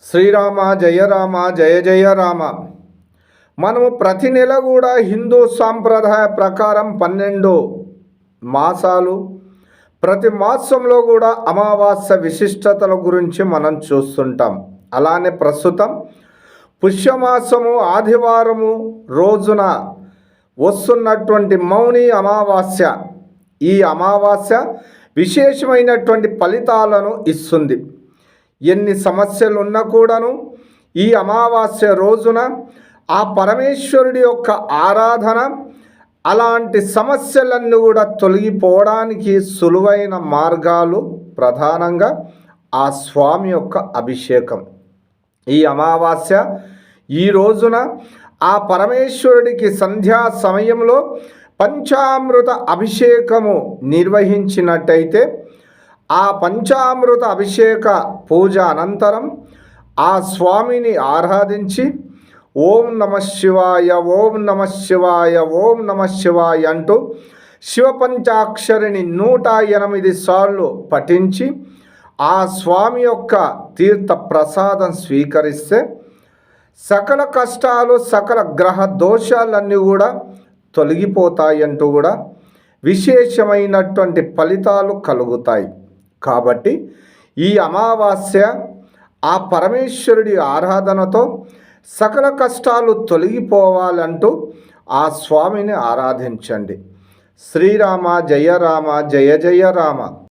శ్రీరామ జయ రామ జయ జయ రామ. మనము ప్రతి నెల కూడా హిందూ సాంప్రదాయ ప్రకారం 12 మాసాలు, ప్రతి మాసంలో కూడా అమావాస్య విశిష్టతల గురించి మనం చూస్తుంటాం. అలానే ప్రస్తుతం పుష్యమాసము ఆదివారము రోజున వస్తున్నటువంటి మౌని అమావాస్య, ఈ అమావాస్య విశేషమైనటువంటి ఫలితాలను ఇస్తుంది. ఎన్ని సమస్యలు ఉన్నా కూడాను ఈ అమావాస్య రోజున ఆ పరమేశ్వరుడి యొక్క ఆరాధన, అలాంటి సమస్యలన్నీ కూడా తొలగిపోవడానికి సులువైన మార్గాలు ప్రధానంగా ఆ స్వామి యొక్క అభిషేకం. ఈ అమావాస్య ఈ రోజున ఆ పరమేశ్వరుడికి సంధ్యా సమయంలో పంచామృత అభిషేకము నిర్వహించినట్టయితే, ఆ పంచామృత అభిషేక పూజ అనంతరం ఆ స్వామిని ఆరాధించి ఓం నమ శివాయ, ఓం నమ శివాయ, ఓం నమ శివాయ అంటూ శివపంచాక్షరిని 108 సార్లు పఠించి ఆ స్వామి యొక్క తీర్థ ప్రసాదం స్వీకరిస్తే సకల కష్టాలు, సకల గ్రహ దోషాలన్నీ కూడా తొలగిపోతాయంటూ కూడా విశేషమైనటువంటి ఫలితాలు కలుగుతాయి. కాబట్టి ఈ అమావాస్య ఆ పరమేశ్వరుడి ఆరాధనతో సకల కష్టాలు తొలగిపోవాలంటూ ఆ స్వామిని ఆరాధించండి. శ్రీరామ జయ రామ జయ జయ రామ.